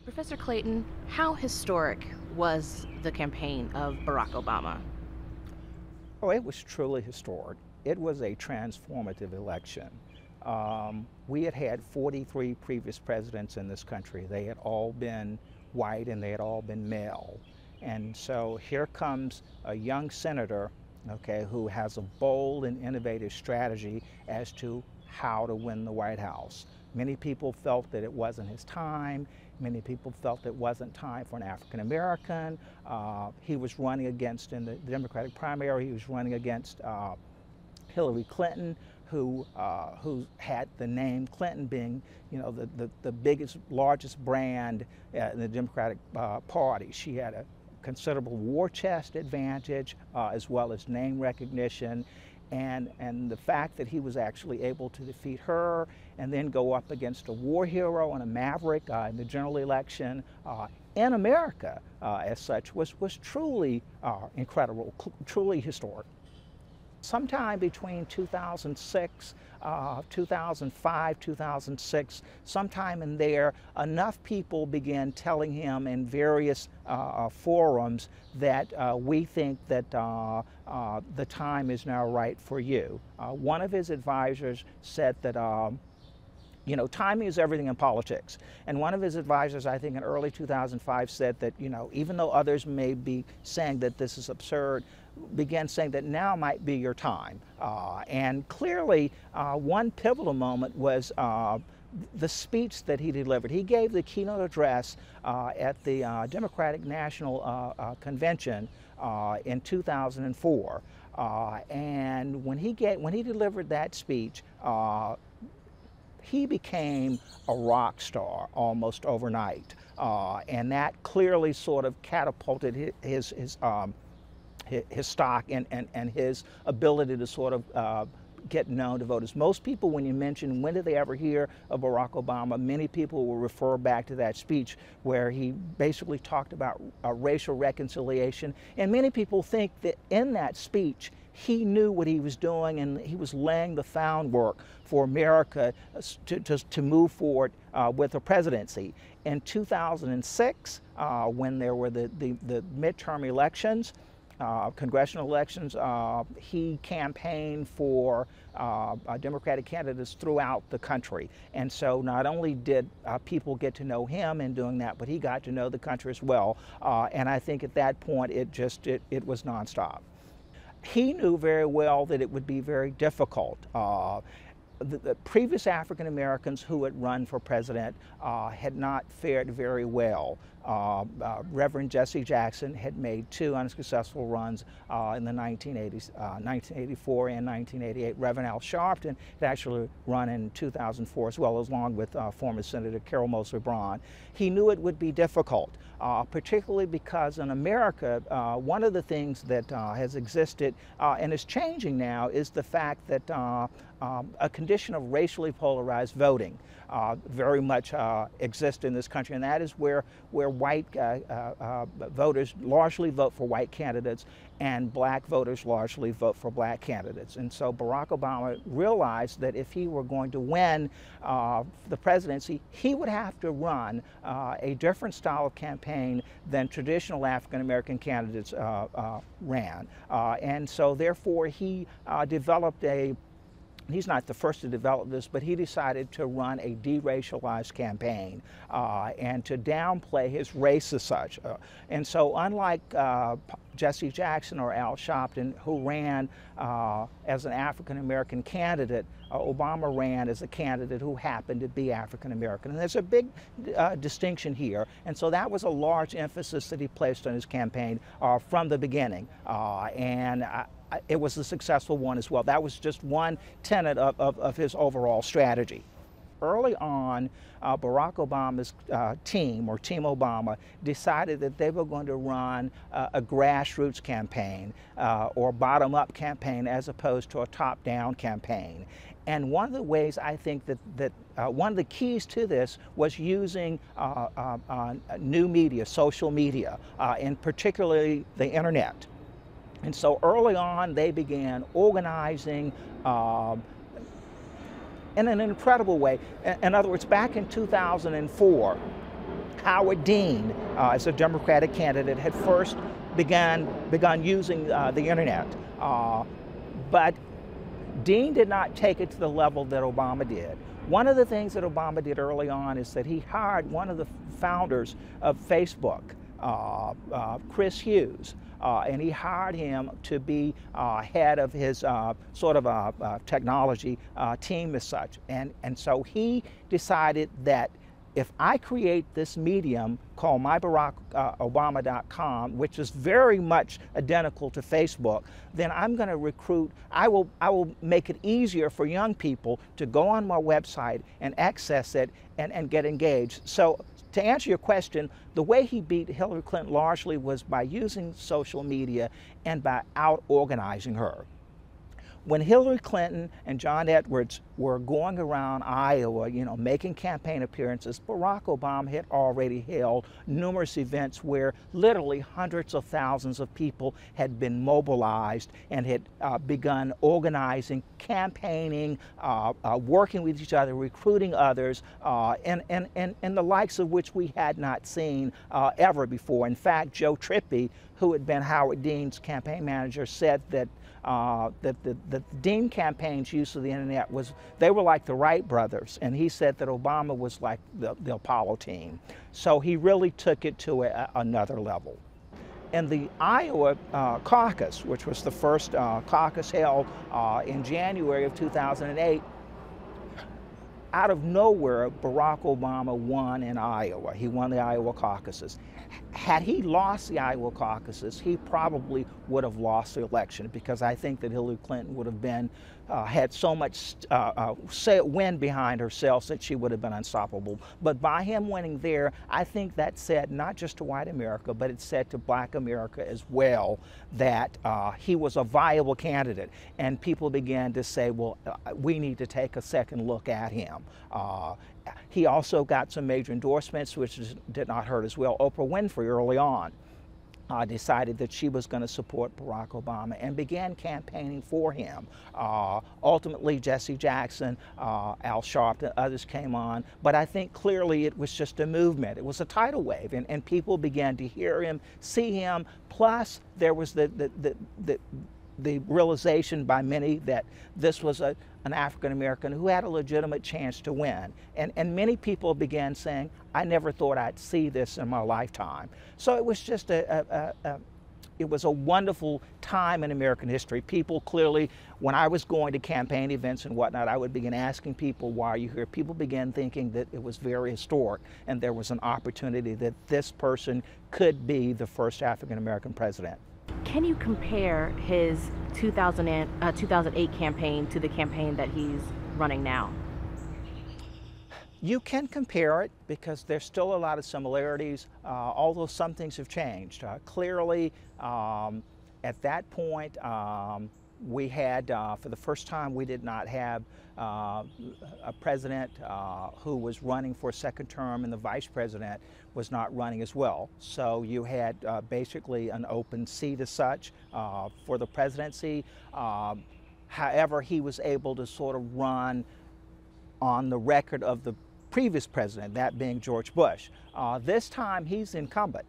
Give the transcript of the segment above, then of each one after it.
Professor Clayton, how historic was the campaign of Barack Obama? Oh, it was truly historic. It was a transformative election. We had had 43 previous presidents in this country. They had all been white and they had all been male. And so here comes a young senator, okay, who has a bold and innovative strategy as to how to win the White House. Many people felt that it wasn't his time. Many people felt it wasn't time for an African American. He was running against, in the Democratic primary, he was running against Hillary Clinton, who had the name Clinton being, you know, the biggest, largest brand in the Democratic Party. She had a considerable war chest advantage as well as name recognition. And the fact that he was actually able to defeat her and then go up against a war hero and a maverick in the general election in America as such was truly incredible, truly historic. Sometime between 2006, 2005, 2006, sometime in there, enough people began telling him in various forums that we think that the time is now right for you. One of his advisors said that you know, timing is everything in politics. And one of his advisors, I think in early 2005, said that, you know, even though others may be saying that this is absurd, began saying that now might be your time. And clearly, one pivotal moment was the speech that he delivered. He gave the keynote address at the Democratic National Convention in 2004. And when he delivered that speech, he became a rock star almost overnight, and that clearly sort of catapulted his stock and his ability to sort of get known to voters. Most people, when you mention when did they ever hear of Barack Obama, many people will refer back to that speech where he basically talked about racial reconciliation, and many people think that in that speech he knew what he was doing and he was laying the groundwork for America to move forward with the presidency. In 2006, when there were the midterm elections, congressional elections, he campaigned for Democratic candidates throughout the country. And so not only did people get to know him in doing that, but he got to know the country as well. And I think at that point it was nonstop. He knew very well that it would be very difficult. The previous African Americans who had run for president had not fared very well. Reverend Jesse Jackson had made two unsuccessful runs in the 1980s, 1984 and 1988. Reverend Al Sharpton had actually run in 2004 as well, along with former Senator Carol Moseley Braun. He knew it would be difficult, particularly because in America, one of the things that has existed and is changing now is the fact that a condition of racially polarized voting very much exists in this country, and that is where white voters largely vote for white candidates and black voters largely vote for black candidates. And so Barack Obama realized that if he were going to win the presidency, he would have to run a different style of campaign than traditional African American candidates ran. And so therefore he developed he's not the first to develop this, but he decided to run a deracialized campaign and to downplay his race as such. And so unlike Jesse Jackson or Al Sharpton, who ran as an African American candidate, Obama ran as a candidate who happened to be African American. And there's a big distinction here. And so that was a large emphasis that he placed on his campaign from the beginning. It was a successful one as well. That was just one tenet of his overall strategy. Early on, Barack Obama's team, or Team Obama, decided that they were going to run a grassroots campaign or bottom-up campaign as opposed to a top-down campaign. And one of the ways I think that one of the keys to this was using new media, social media, and particularly the internet. And so early on, they began organizing in an incredible way. In other words, back in 2004, Howard Dean, as a Democratic candidate, had first begun using the internet. But Dean did not take it to the level that Obama did. One of the things that Obama did early on is that he hired one of the founders of Facebook, Chris Hughes, and he hired him to be head of his sort of technology team as such. And so he decided that if I create this medium called myBarackObama.com, which is very much identical to Facebook, then I'm going to recruit, I will make it easier for young people to go on my website and access it and get engaged. So to answer your question, the way he beat Hillary Clinton largely was by using social media and by out-organizing her. When Hillary Clinton and John Edwards were going around Iowa, making campaign appearances, Barack Obama had already held numerous events where literally hundreds of thousands of people had been mobilized and had begun organizing, campaigning, working with each other, recruiting others, and the likes of which we had not seen ever before. In fact, Joe Trippi, who had been Howard Dean's campaign manager, said that the Dean campaign's use of the internet they were like the Wright brothers, and he said that Obama was like the Apollo team. So he really took it to another level. In the Iowa caucus, which was the first caucus held in January of 2008, out of nowhere, Barack Obama won in Iowa. He won the Iowa caucuses. Had he lost the Iowa caucuses, he probably would have lost the election, because I think that Hillary Clinton would have been had so much wind behind herself that she would have been unstoppable. But by him winning there, I think that said not just to white America, but it said to black America as well that he was a viable candidate. And people began to say, well, we need to take a second look at him. He also got some major endorsements, which did not hurt as well. Oprah Winfrey early on decided that she was going to support Barack Obama and began campaigning for him. Ultimately, Jesse Jackson, Al Sharpton, others came on, but I think clearly it was just a movement. It was a tidal wave, and people began to hear him, see him, plus there was the realization by many that this was an African American who had a legitimate chance to win. And many people began saying, I never thought I'd see this in my lifetime. So it was just it was a wonderful time in American history. People clearly, when I was going to campaign events and whatnot, I would begin asking people, why are you here? People began thinking that it was very historic and there was an opportunity that this person could be the first African American president. Can you compare his 2008 campaign to the campaign that he's running now? You can compare it because there's still a lot of similarities, although some things have changed. Clearly, at that point, we had, for the first time, we did not have a president who was running for a second term, and the vice president was not running as well. So you had basically an open seat as such for the presidency. However, he was able to sort of run on the record of the previous president, that being George Bush. This time he's incumbent.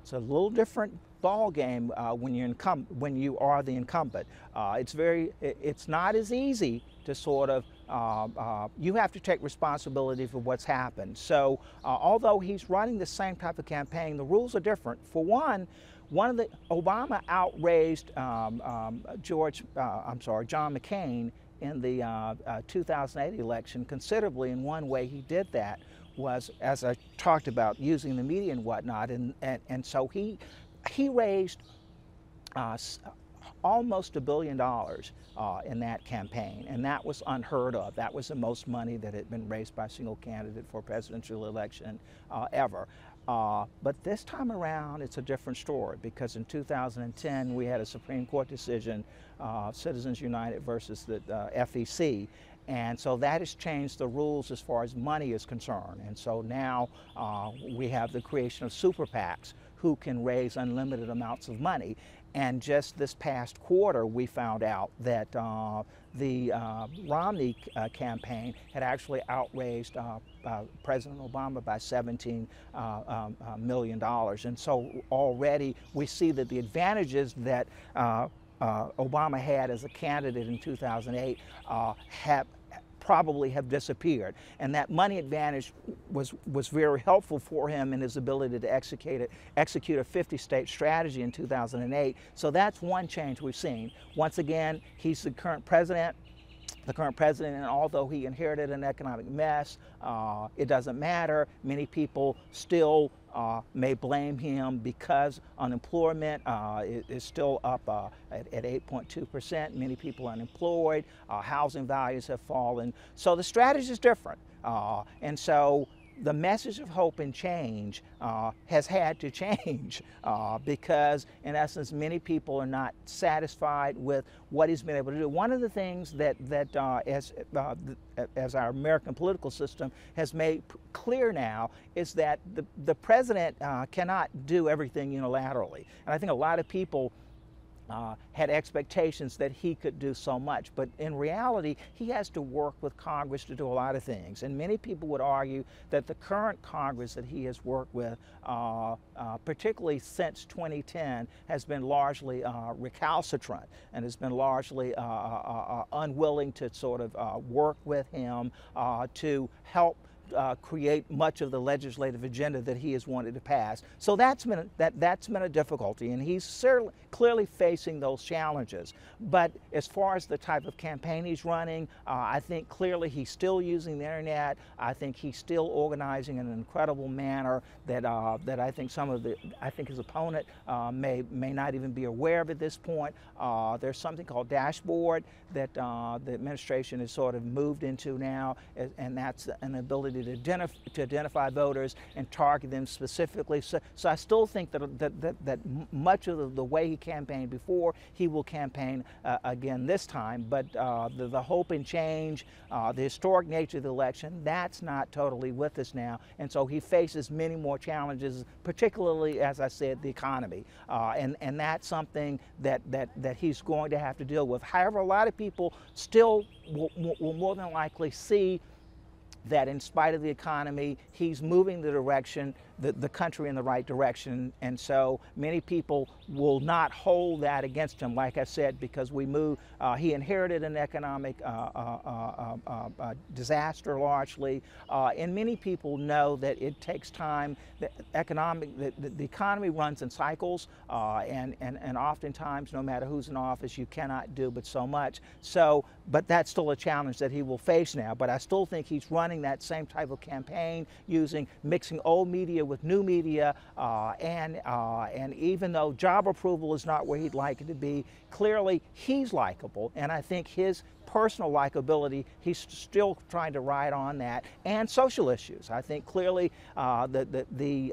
It's a little different ball game when you are the incumbent. It's not as easy to sort of, you have to take responsibility for what's happened. So although he's running the same type of campaign, the rules are different. For one, Obama outraised John McCain in the 2008 election considerably. In one way he did that was, as I talked about, using the media and whatnot, and so he raised almost $1 billion in that campaign, and that was unheard of. That was the most money that had been raised by a single candidate for a presidential election ever. But this time around, it's a different story, because in 2010 we had a Supreme Court decision, Citizens United versus the FEC, and so that has changed the rules as far as money is concerned. And so now we have the creation of super PACs who can raise unlimited amounts of money. And just this past quarter, we found out that the Romney campaign had actually outraised President Obama by $17 million. And so already we see that the advantages that Obama had as a candidate in 2008 probably have disappeared, and that money advantage was very helpful for him in his ability to execute a 50-state strategy in 2008. So that's one change we've seen. Once again, he's the current president. And although he inherited an economic mess, it doesn't matter. Many people still may blame him because unemployment is still up at 8.2%. Many people are unemployed. Housing values have fallen. So the strategy is different. And so the message of hope and change has had to change because, in essence, many people are not satisfied with what he's been able to do. One of the things that as our American political system has made clear now is that the president cannot do everything unilaterally. And I think a lot of people had expectations that he could do so much, but in reality he has to work with Congress to do a lot of things. And many people would argue that the current Congress that he has worked with, particularly since 2010, has been largely recalcitrant and has been largely unwilling to sort of work with him to help create much of the legislative agenda that he has wanted to pass. So that's been a difficulty, and he's certainly clearly facing those challenges. But as far as the type of campaign he's running, I think clearly he's still using the internet. I think he's still organizing in an incredible manner that I think his opponent may not even be aware of at this point. There's something called Dashboard that the administration has sort of moved into now, and that's an ability to identify voters and target them specifically. So I still think that much of the way he campaigned before, he will campaign again this time. But the hope and change, the historic nature of the election, that's not totally with us now. And so he faces many more challenges, particularly, as I said, the economy. And that's something that he's going to have to deal with. However, a lot of people still will more than likely see that in spite of the economy, he's moving the country in the right direction. And so many people will not hold that against him, like I said, because he inherited an economic disaster largely. And many people know that it takes time. The economy runs in cycles, and oftentimes, no matter who's in office, you cannot do but so much. But that's still a challenge that he will face now. But I still think he's running that same type of campaign, mixing old media with new media, and even though job approval is not where he'd like it to be, clearly he's likable, and I think his personal likability, he's still trying to ride on that, and social issues. I think clearly the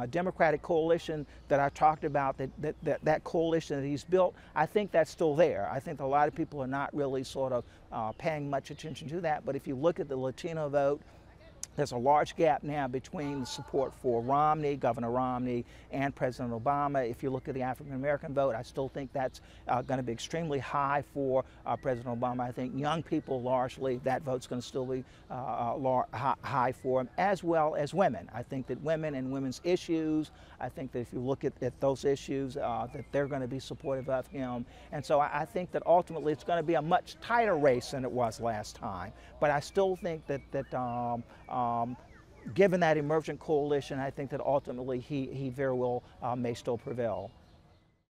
Democratic coalition that I talked about, that coalition that he's built, I think that's still there. I think a lot of people are not really sort of paying much attention to that, but if you look at the Latino vote, there's a large gap now between the support for Romney, Governor Romney, and President Obama. If you look at the African-American vote, I still think that's going to be extremely high for President Obama. I think young people, largely, that vote's going to still be high for him, as well as women. I think that women and women's issues, I think that if you look at those issues, that they're going to be supportive of him. And so I think that ultimately it's going to be a much tighter race than it was last time. But I still think that given that emergent coalition, I think that ultimately he very well may still prevail.